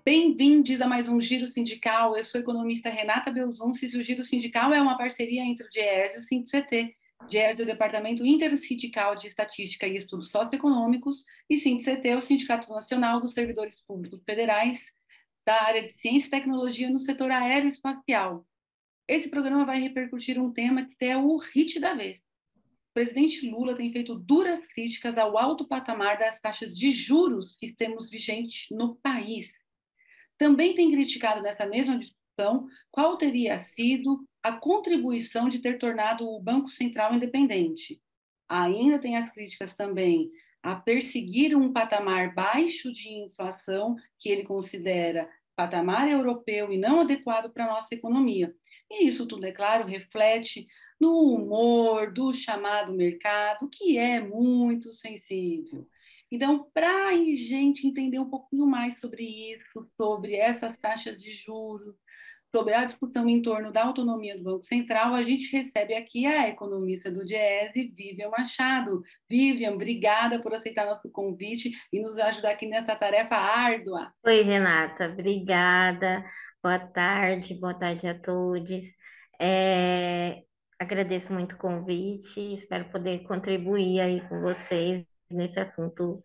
Bem-vindos a mais um Giro Sindical. Eu sou a economista Renata Belzuncis e o Giro Sindical é uma parceria entre o DIEESE e o SINDICT. DIEESE é o Departamento Intersindical de Estatística e Estudos Socioeconômicos e SINDICT é o Sindicato Nacional dos Servidores Públicos Federais da área de Ciência e Tecnologia no setor aeroespacial. Esse programa vai repercutir um tema que é o hit da vez. O presidente Lula tem feito duras críticas ao alto patamar das taxas de juros que temos vigente no país. Também tem criticado nessa mesma discussão qual teria sido a contribuição de ter tornado o Banco Central independente. Ainda tem as críticas também a perseguir um patamar baixo de inflação, que ele considera patamar europeu e não adequado para a nossa economia. E isso tudo, é claro, reflete no humor do chamado mercado, que é muito sensível. Então, para a gente entender um pouquinho mais sobre isso, sobre essas taxas de juros, sobre a discussão em torno da autonomia do Banco Central, a gente recebe aqui a economista do DIEESE, Vivian Machado. Vivian, obrigada por aceitar nosso convite e nos ajudar aqui nessa tarefa árdua. Oi, Renata, obrigada. Boa tarde a todos. É, Agradeço muito o convite, espero poder contribuir aí com vocês nesse assunto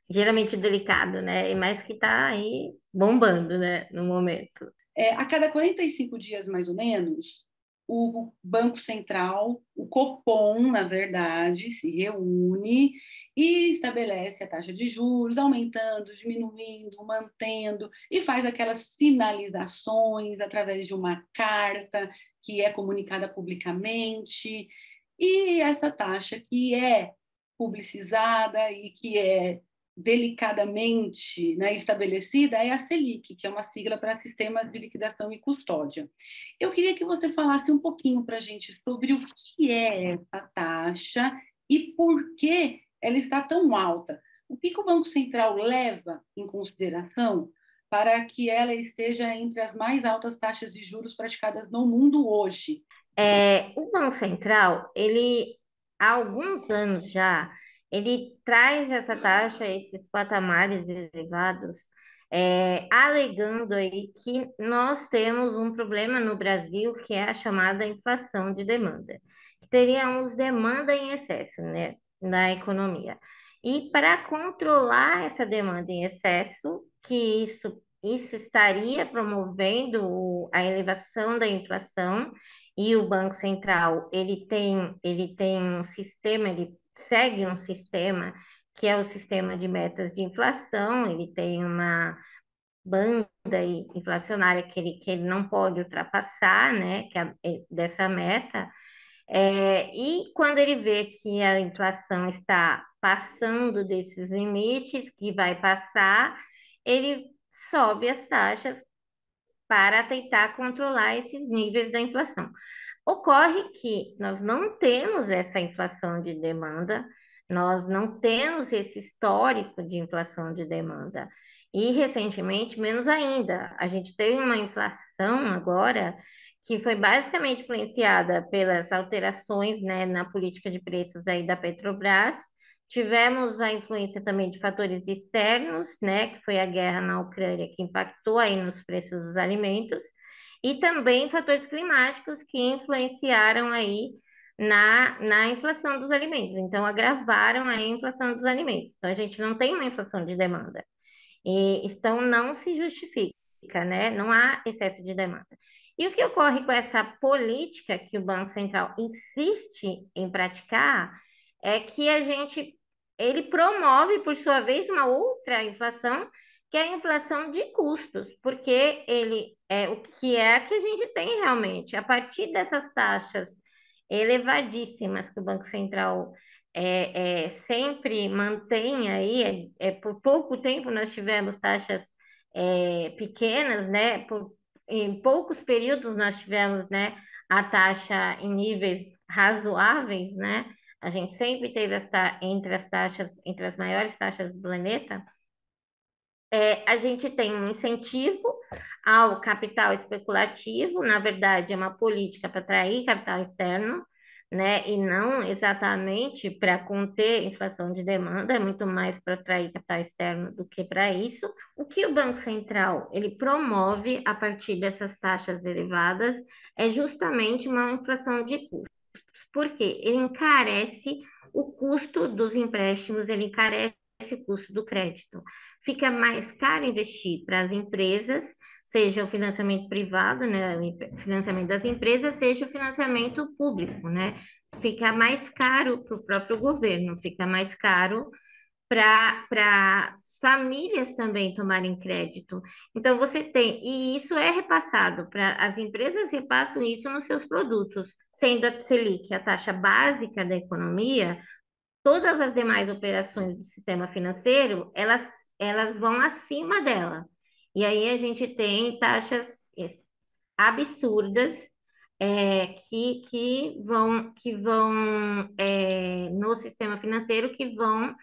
geralmente delicado, né? Mas que está aí bombando, né, no momento. A cada 45 dias, mais ou menos, o Banco Central, o Copom, na verdade, se reúne e estabelece a taxa de juros, aumentando, diminuindo, mantendo, e faz aquelas sinalizações através de uma carta que é comunicada publicamente. E essa taxa que é publicizada e que é delicadamente, né, estabelecida é a Selic, que é uma sigla para Sistema de Liquidação e Custódia. Eu queria que você falasse um pouquinho para a gente sobre o que é essa taxa e por que ela está tão alta. O que o Banco Central leva em consideração para que ela esteja entre as mais altas taxas de juros praticadas no mundo hoje? O Banco Central, ele, há alguns anos já, ele traz essa taxa, esses patamares elevados, alegando aí que nós temos um problema no Brasil, que é a chamada inflação de demanda. Teríamos demanda em excesso, né, na economia. E para controlar essa demanda em excesso, que isso estaria promovendo a elevação da inflação, e o Banco Central, ele tem um sistema, ele segue um sistema que é o sistema de metas de inflação, ele tem uma banda inflacionária que ele não pode ultrapassar, né, dessa meta, e quando ele vê que a inflação está passando desses limites, que vai passar, ele sobe as taxas para tentar controlar esses níveis da inflação. Ocorre que nós não temos essa inflação de demanda, nós não temos esse histórico de inflação de demanda. E recentemente, menos ainda, a gente teve uma inflação agora que foi basicamente influenciada pelas alterações, né, na política de preços aí da Petrobras. Tivemos a influência também de fatores externos, né, que foi a guerra na Ucrânia, que impactou aí nos preços dos alimentos e também fatores climáticos que influenciaram aí na inflação dos alimentos. Então, agravaram a inflação dos alimentos. Então, a gente não tem uma inflação de demanda. Então, não se justifica, né? Não há excesso de demanda. E o que ocorre com essa política que o Banco Central insiste em praticar é que ele promove, por sua vez, uma outra inflação, que é a inflação de custos, porque ele é o que é a que a gente tem realmente. A partir dessas taxas elevadíssimas que o Banco Central sempre mantém aí, por pouco tempo nós tivemos taxas pequenas, né? Em poucos períodos nós tivemos, né, a taxa em níveis razoáveis, né? A gente sempre teve entre as taxas, entre as maiores taxas do planeta. A gente tem um incentivo ao capital especulativo, na verdade, é uma política para atrair capital externo, né? E não exatamente para conter inflação de demanda, é muito mais para atrair capital externo do que para isso. O que o Banco Central ele promove a partir dessas taxas elevadas é justamente uma inflação de custos. Por quê? Ele encarece o custo dos empréstimos, ele encarece o custo do crédito. Fica mais caro investir para as empresas, seja o financiamento privado, né, o financiamento das empresas, seja o financiamento público, né? Fica mais caro para o próprio governo, fica mais caro para famílias também tomarem crédito. Então, você tem, e isso é repassado para as empresas repassam isso nos seus produtos, sendo a Selic a taxa básica da economia, todas as demais operações do sistema financeiro, elas vão acima dela. E aí a gente tem taxas absurdas que vão no sistema financeiro que vão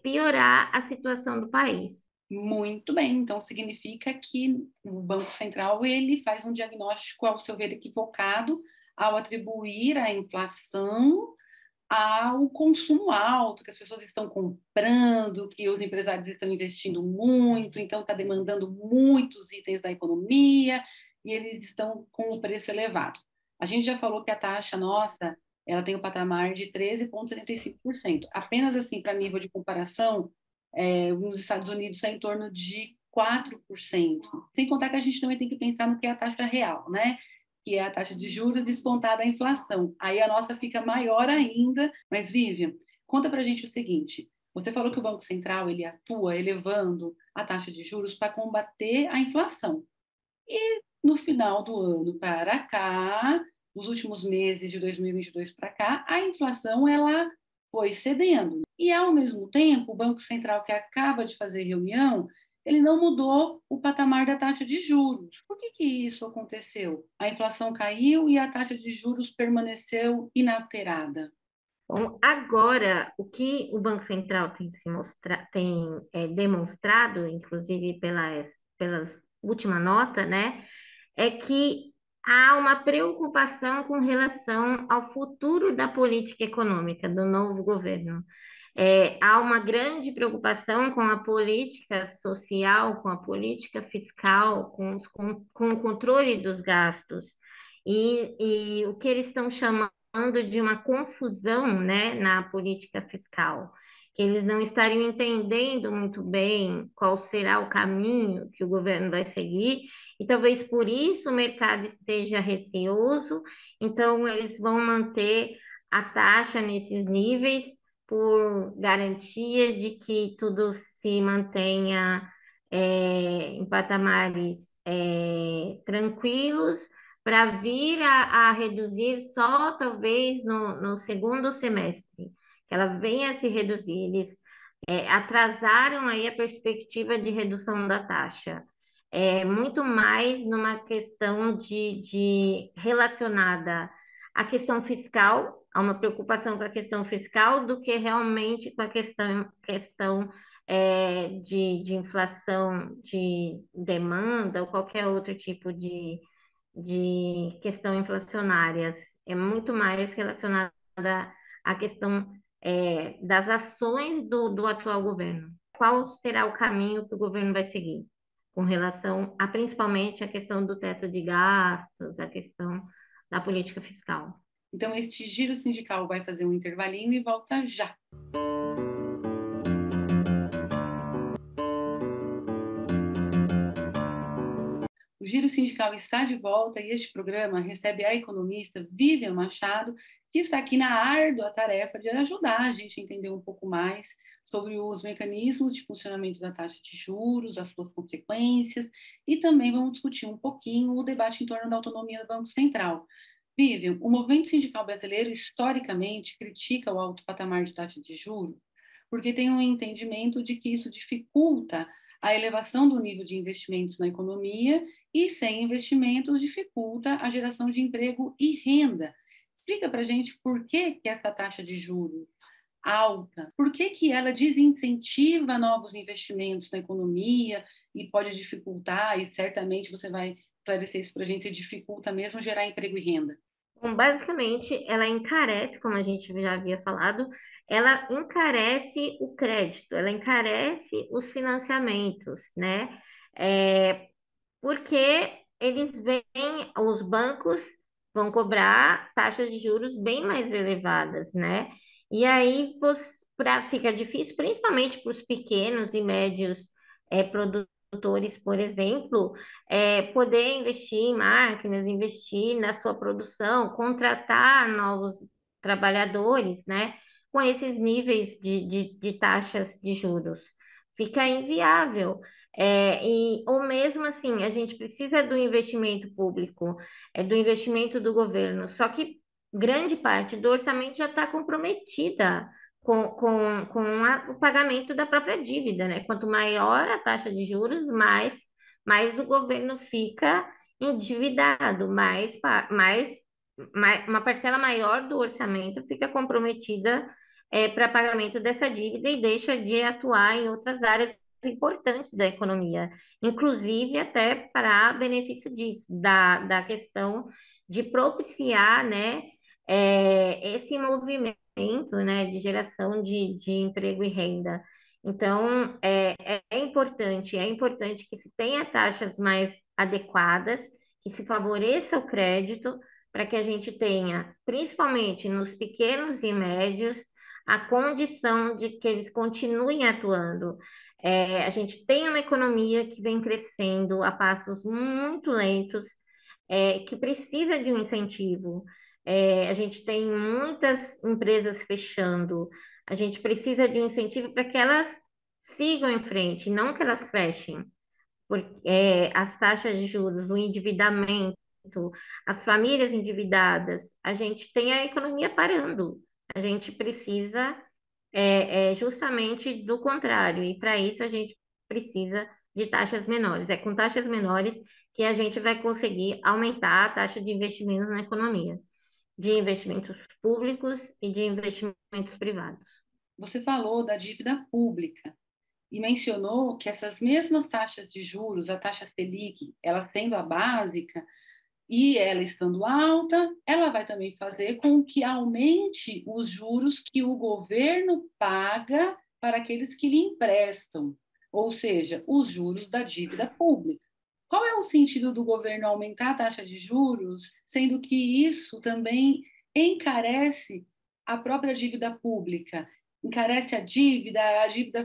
piorar a situação do país. Muito bem, então significa que o Banco Central ele faz um diagnóstico, ao seu ver, equivocado ao atribuir a inflação ao consumo alto, que as pessoas estão comprando, que os empresários estão investindo muito, então está demandando muitos itens da economia e eles estão com o preço elevado. A gente já falou que a taxa nossa, ela tem o patamar de 13,75%. Apenas assim, para nível de comparação, nos Estados Unidos é em torno de 4%. Sem contar que a gente também tem que pensar no que é a taxa real, né? Que é a taxa de juros descontada a inflação. Aí a nossa fica maior ainda. Mas, Vivian, conta para a gente o seguinte. Você falou que o Banco Central ele atua elevando a taxa de juros para combater a inflação. E no final do ano para cá, nos últimos meses de 2022 para cá, a inflação ela foi cedendo. E, ao mesmo tempo, o Banco Central, que acaba de fazer reunião, ele não mudou o patamar da taxa de juros. Por que isso aconteceu? A inflação caiu e a taxa de juros permaneceu inalterada. Bom, agora, o que o Banco Central demonstrado, inclusive pelas última nota, né, é que há uma preocupação com relação ao futuro da política econômica do novo governo. Há uma grande preocupação com a política social, com a política fiscal, com o controle dos gastos. E o que eles estão chamando de uma confusão, né, na política fiscal, que eles não estariam entendendo muito bem qual será o caminho que o governo vai seguir, e talvez por isso o mercado esteja receoso, então eles vão manter a taxa nesses níveis por garantia de que tudo se mantenha em patamares tranquilos para vir a reduzir só talvez no segundo semestre, que ela venha a se reduzir. Eles atrasaram aí a perspectiva de redução da taxa. Muito mais numa questão de relacionada à questão fiscal, há uma preocupação com a questão fiscal do que realmente com a questão de inflação, de demanda ou qualquer outro tipo de questão inflacionárias. É muito mais relacionada à questão das ações do atual governo. Qual será o caminho que o governo vai seguir com relação a principalmente a questão do teto de gastos, a questão da política fiscal? Então, este giro sindical vai fazer um intervalinho e volta já. O Giro Sindical está de volta e este programa recebe a economista Vivian Machado, que está aqui na árdua tarefa de ajudar a gente a entender um pouco mais sobre os mecanismos de funcionamento da taxa de juros, as suas consequências, e também vamos discutir um pouquinho o debate em torno da autonomia do Banco Central. Vivian, o movimento sindical brasileiro historicamente critica o alto patamar de taxa de juros, porque tem um entendimento de que isso dificulta a elevação do nível de investimentos na economia e sem investimentos dificulta a geração de emprego e renda. Explica para a gente por que essa taxa de juros alta, por que ela desincentiva novos investimentos na economia e pode dificultar, e certamente você vai esclarecer isso para a gente, dificulta mesmo gerar emprego e renda. Bom, basicamente, ela encarece, como a gente já havia falado, ela encarece o crédito, ela encarece os financiamentos, né? É, porque eles veem, os bancos vão cobrar taxas de juros bem mais elevadas, né? E aí fica difícil, principalmente para os pequenos e médios produtores, por exemplo, poder investir em máquinas, investir na sua produção, contratar novos trabalhadores, né? Com esses níveis de taxas de juros. Fica inviável. Ou mesmo assim, a gente precisa do investimento público, do investimento do governo, só que grande parte do orçamento já está comprometida o pagamento da própria dívida, né? Quanto maior a taxa de juros, mais o governo fica endividado, uma parcela maior do orçamento fica comprometida para pagamento dessa dívida e deixa de atuar em outras áreas importantes da economia, inclusive até para benefício disso, da questão de propiciar, né, esse movimento, né, de geração de emprego e renda. Então, é importante que se tenha taxas mais adequadas, que se favoreça o crédito, para que a gente tenha, principalmente nos pequenos e médios, a condição de que eles continuem atuando. A gente tem uma economia que vem crescendo a passos muito lentos, que precisa de um incentivo. A gente tem muitas empresas fechando, a gente precisa de um incentivo para que elas sigam em frente, não que elas fechem, porque as taxas de juros, o endividamento, as famílias endividadas, a gente tem a economia parando. A gente precisa justamente do contrário, e para isso a gente precisa de taxas menores. É com taxas menores que a gente vai conseguir aumentar a taxa de investimentos na economia, de investimentos públicos e de investimentos privados. Você falou da dívida pública e mencionou que essas mesmas taxas de juros, a taxa Selic, ela sendo a básica e ela estando alta, ela vai também fazer com que aumente os juros que o governo paga para aqueles que lhe emprestam, ou seja, os juros da dívida pública. Qual é o sentido do governo aumentar a taxa de juros, sendo que isso também encarece a própria dívida pública? Encarece a dívida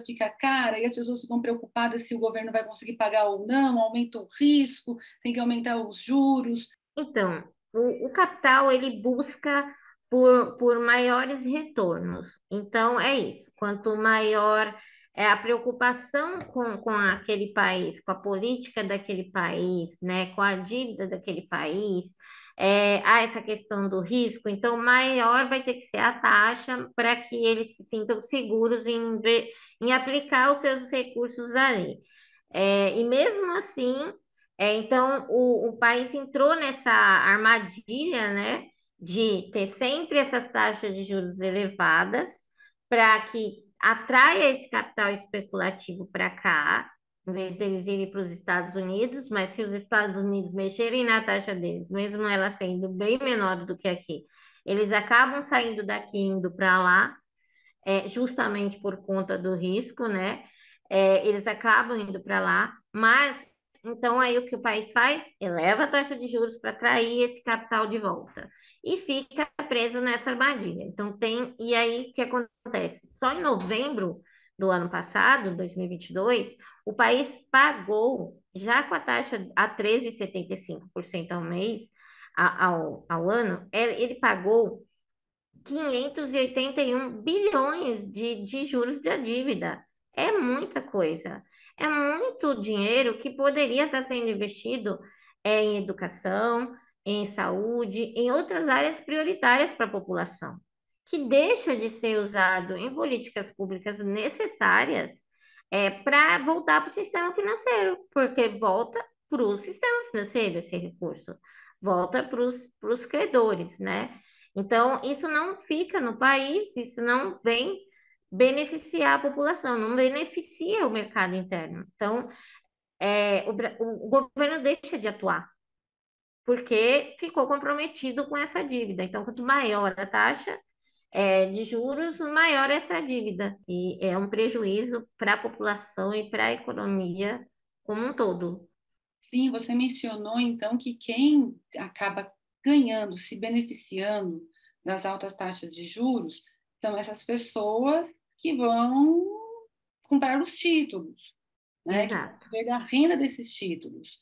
fica cara e as pessoas ficam preocupadas se o governo vai conseguir pagar ou não, aumenta o risco, tem que aumentar os juros. Então, o capital ele busca por maiores retornos. Então, é isso. Quanto maior é a preocupação com aquele país, com a política daquele país, né, com a dívida daquele país, há essa questão do risco, então maior vai ter que ser a taxa para que eles se sintam seguros em aplicar os seus recursos ali. E mesmo assim. Então, o país entrou nessa armadilha, né, de ter sempre essas taxas de juros elevadas para que atraia esse capital especulativo para cá, em vez deles irem para os Estados Unidos, mas se os Estados Unidos mexerem na taxa deles, mesmo ela sendo bem menor do que aqui, eles acabam saindo daqui e indo para lá, justamente por conta do risco, né? Eles acabam indo para lá, mas então aí o que o país faz? Eleva a taxa de juros para atrair esse capital de volta e fica preso nessa armadilha. Então e aí o que acontece? Só em novembro do ano passado, 2022, o país pagou, já com a taxa a 13,75% ao mês, ao ano, ele pagou 581 bilhões de juros da dívida. É muita coisa. É muito dinheiro que poderia estar sendo investido em educação, em saúde, em outras áreas prioritárias para a população, que deixa de ser usado em políticas públicas necessárias para voltar para o sistema financeiro, porque volta para o sistema financeiro esse recurso, volta para os credores, né? Então, isso não fica no país, isso não vem beneficiar a população, não beneficia o mercado interno. Então, o governo deixa de atuar. porque ficou comprometido com essa dívida. Então, quanto maior a taxa de juros, maior essa dívida. E é um prejuízo para a população e para a economia como um todo. Sim, você mencionou então que quem acaba ganhando, se beneficiando das altas taxas de juros são essas pessoas que vão comprar os títulos, né? Que vão Exato. viver da renda desses títulos.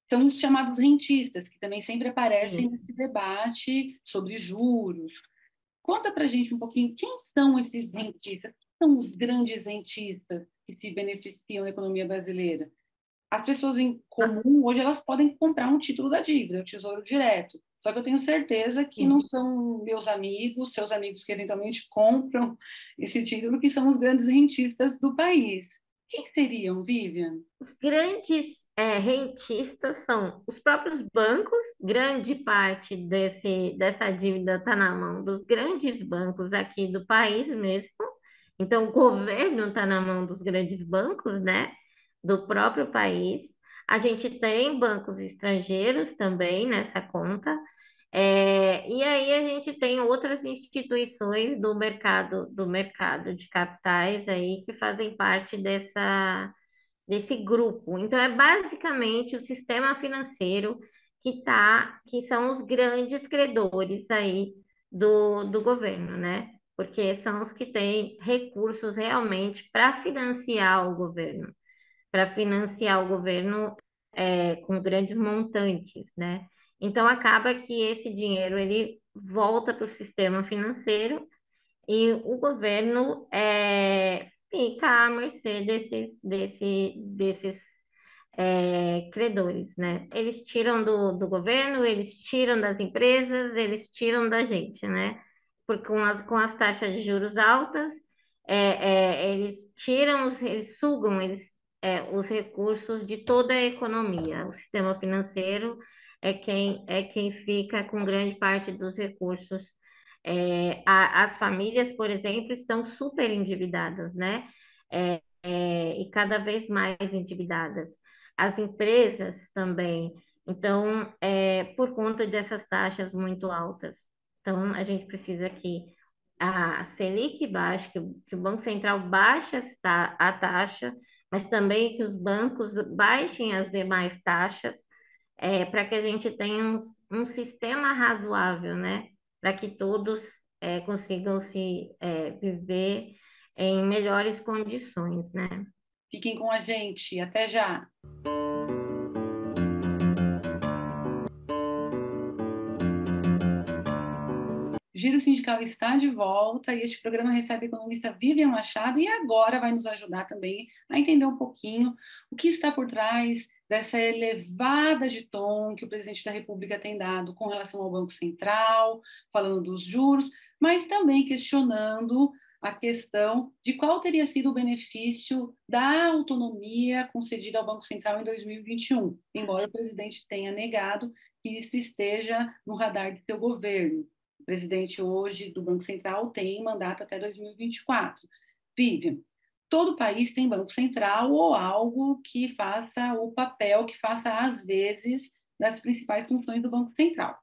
São os chamados rentistas, que também sempre aparecem Isso. nesse debate sobre juros. Conta para a gente um pouquinho quem são esses rentistas, quem são os grandes rentistas que se beneficiam da economia brasileira. As pessoas em comum, hoje, elas podem comprar um título da dívida, o Tesouro Direto. Só que eu tenho certeza que não Sim. são meus amigos, seus amigos que eventualmente compram esse título, que são os grandes rentistas do país. Quem seriam, Vivian? Os grandes rentistas são os próprios bancos, grande parte dessa dívida está na mão dos grandes bancos aqui do país mesmo. Então, o governo está na mão dos grandes bancos, né? Do próprio país. A gente tem bancos estrangeiros também nessa conta. E aí a gente tem outras instituições do mercado de capitais aí que fazem parte desse grupo. Então, é basicamente o sistema financeiro que são os grandes credores aí do governo, né? Porque são os que têm recursos realmente para financiar o governo com grandes montantes, né? Então, acaba que esse dinheiro ele volta para o sistema financeiro e o governo fica à mercê desses credores, né? Eles tiram do governo, eles tiram das empresas, eles tiram da gente, né? Porque com as taxas de juros altas, eles tiram, eles sugam os recursos de toda a economia. O sistema financeiro é quem fica com grande parte dos recursos. As famílias, por exemplo, estão super endividadas, né? E cada vez mais endividadas. As empresas também. Então, por conta dessas taxas muito altas. Então, a gente precisa que a Selic baixe, que o Banco Central baixe a taxa, mas também que os bancos baixem as demais taxas, para que a gente tenha um sistema razoável, né? Para que todos consigam viver em melhores condições, né? Fiquem com a gente. Até já. O Giro Sindical está de volta e este programa recebe a economista Vivian Machado e agora vai nos ajudar também a entender um pouquinho o que está por trás dessa elevada de tom que o presidente da República tem dado com relação ao Banco Central, falando dos juros, mas também questionando a questão de qual teria sido o benefício da autonomia concedida ao Banco Central em 2021, embora o presidente tenha negado que isso esteja no radar de seu governo. O presidente hoje do Banco Central tem mandato até 2024. Vivian, todo país tem Banco Central ou algo que faça o papel, que faça às vezes das principais funções do Banco Central.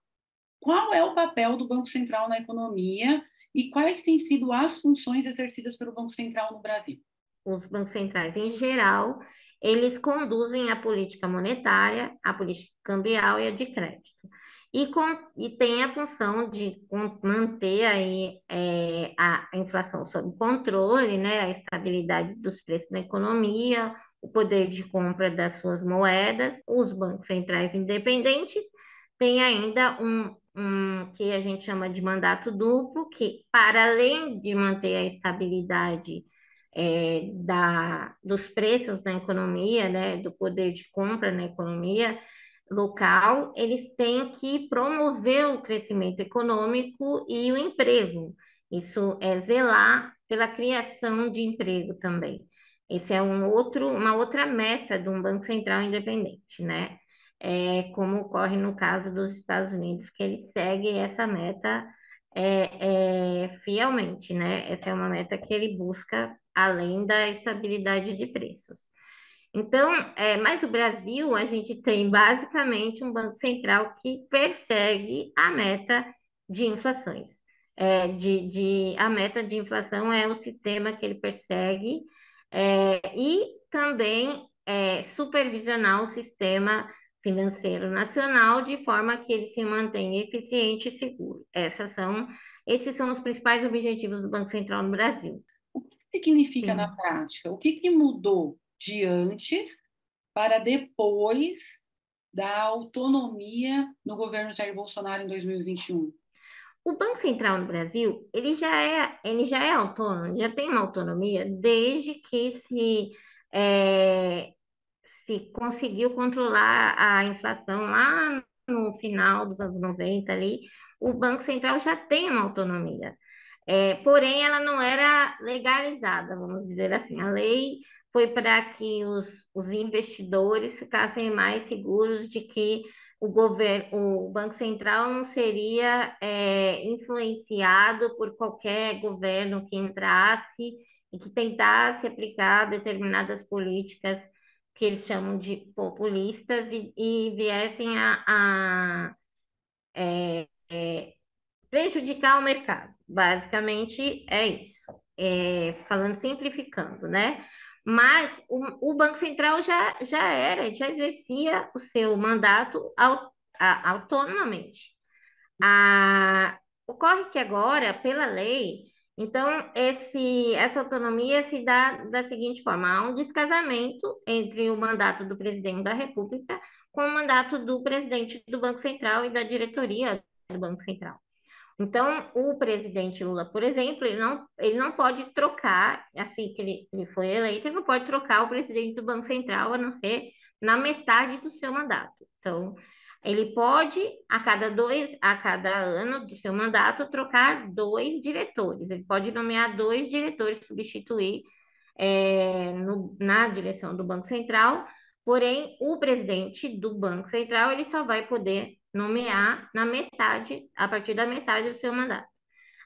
Qual é o papel do Banco Central na economia e quais têm sido as funções exercidas pelo Banco Central no Brasil? Os bancos centrais, em geral, eles conduzem a política monetária, a política cambial e a de crédito. E tem a função de manter aí, a inflação sob controle, né, a estabilidade dos preços na economia, o poder de compra das suas moedas. Os bancos centrais independentes têm ainda um que a gente chama de mandato duplo, que, para além de manter a estabilidade dos preços na economia, né, do poder de compra na economia local, eles têm que promover o crescimento econômico e o emprego. Isso é zelar pela criação de emprego também. Esse é uma outra meta de um Banco Central independente, né? Como ocorre no caso dos Estados Unidos, que ele segue essa meta fielmente, né? Essa é uma meta que ele busca além da estabilidade de preços. Então, mas o Brasil, a gente tem basicamente um Banco Central que persegue a meta de inflações. A meta de inflação é o sistema que ele persegue, e também supervisionar o sistema financeiro nacional de forma que ele se mantenha eficiente e seguro. Esses são os principais objetivos do Banco Central no Brasil. O que significa na Sim. prática? O que mudou de antes para depois da autonomia no governo Jair Bolsonaro em 2021? O Banco Central no Brasil, ele já é autônomo, já tem uma autonomia desde que se conseguiu controlar a inflação lá no final dos anos 90 ali, o Banco Central já tem uma autonomia. Porém, ela não era legalizada, vamos dizer assim. A lei foi para que os investidores ficassem mais seguros de que o Banco Central não seria influenciado por qualquer governo que entrasse e que tentasse aplicar determinadas políticas que eles chamam de populistas e viessem a prejudicar o mercado. Basicamente é isso. Falando, simplificando, né? Mas o Banco Central já exercia o seu mandato autonomamente. Ocorre que agora, pela lei, então essa autonomia se dá da seguinte forma: há um descasamento entre o mandato do presidente da República com o mandato do presidente do Banco Central e da diretoria do Banco Central. Então, o presidente Lula, por exemplo, ele não pode trocar, assim que ele foi eleito, ele não pode trocar o presidente do Banco Central, a não ser na metade do seu mandato. Então, ele pode, a cada ano do seu mandato, trocar dois diretores. Ele pode nomear dois diretores, substituir na direção do Banco Central, porém, o presidente do Banco Central, ele só vai poder nomear a partir da metade do seu mandato.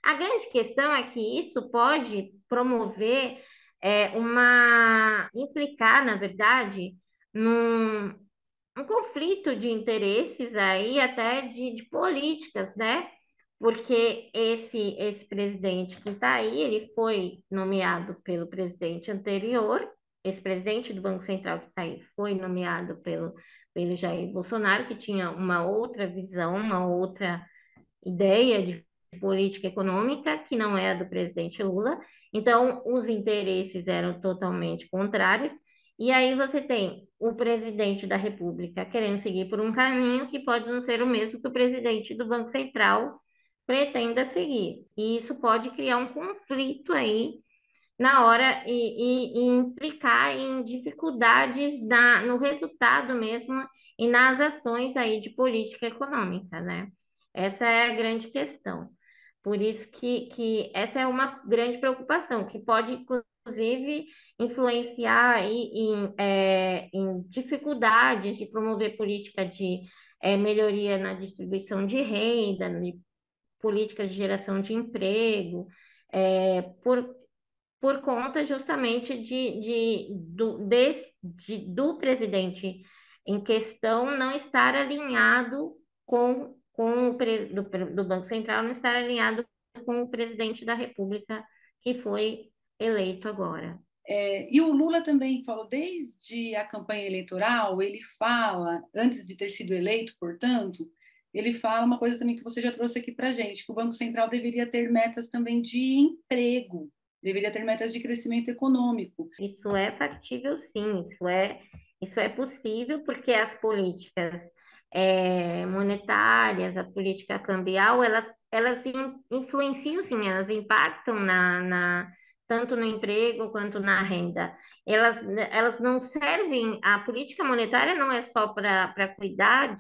A grande questão é que isso pode promover, implicar, na verdade, num um conflito de interesses aí, até de políticas, né? Porque esse presidente que está aí, ele foi nomeado pelo presidente anterior, esse presidente do Banco Central que está aí foi nomeado pelo Jair Bolsonaro, que tinha uma outra visão, uma outra ideia de política econômica, que não é a do presidente Lula. Então, os interesses eram totalmente contrários. E aí você tem o presidente da República querendo seguir por um caminho que pode não ser o mesmo que o presidente do Banco Central pretenda seguir. E isso pode criar um conflito aí na hora e implicar em dificuldades no resultado mesmo e nas ações aí de política econômica, né? Essa é a grande questão. Por isso que essa é uma grande preocupação, que pode, inclusive, influenciar aí em dificuldades de promover política de melhoria na distribuição de renda, de políticas de geração de emprego, é, por, por conta justamente do presidente em questão não estar alinhado com do Banco Central, não estar alinhado com o presidente da República que foi eleito agora. E o Lula também falou, desde a campanha eleitoral, ele fala, antes de ter sido eleito, portanto, ele fala uma coisa também que você já trouxe aqui para a gente, que o Banco Central deveria ter metas também de emprego, deveria ter metas de crescimento econômico. Isso é factível, sim, isso é possível, porque as políticas monetárias, a política cambial, elas influenciam, sim, elas impactam tanto no emprego quanto na renda. Elas não servem, a política monetária não é só para cuidar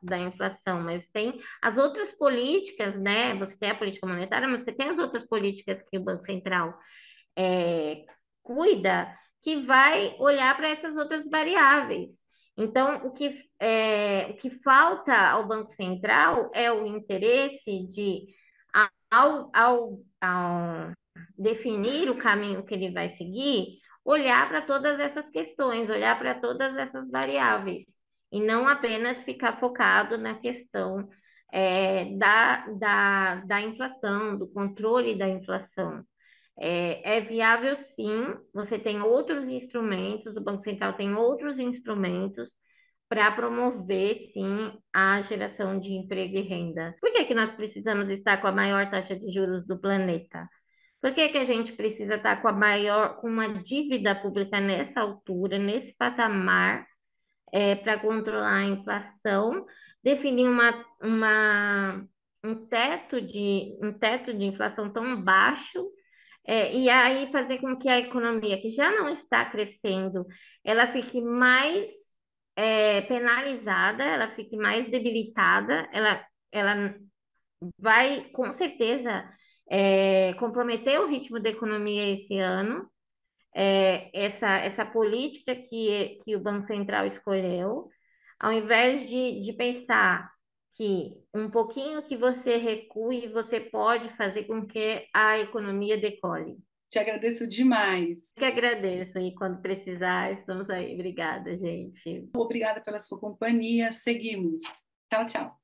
da inflação, mas tem as outras políticas, né? Você tem a política monetária, mas você tem as outras políticas que o Banco Central é, cuida, que vai olhar para essas outras variáveis. Então, o que falta ao Banco Central é o interesse de, ao definir o caminho que ele vai seguir, olhar para todas essas questões, olhar para todas essas variáveis, e não apenas ficar focado na questão da inflação, do controle da inflação. É viável, sim, você tem outros instrumentos, o Banco Central tem outros instrumentos para promover, sim, a geração de emprego e renda. Por que que nós precisamos estar com a maior taxa de juros do planeta? Por que que a gente precisa estar com com uma dívida pública nessa altura, nesse patamar, para controlar a inflação, definir um teto de inflação tão baixo, e aí fazer com que a economia, que já não está crescendo, ela fique mais penalizada, ela fique mais debilitada, ela vai, com certeza, comprometer o ritmo da economia esse ano. Essa política que o Banco Central escolheu, ao invés de pensar que um pouquinho que você recue, você pode fazer com que a economia decole. Te agradeço demais. Que agradeço, e quando precisar, estamos aí. Obrigada, gente. Obrigada pela sua companhia. Seguimos. Tchau, tchau.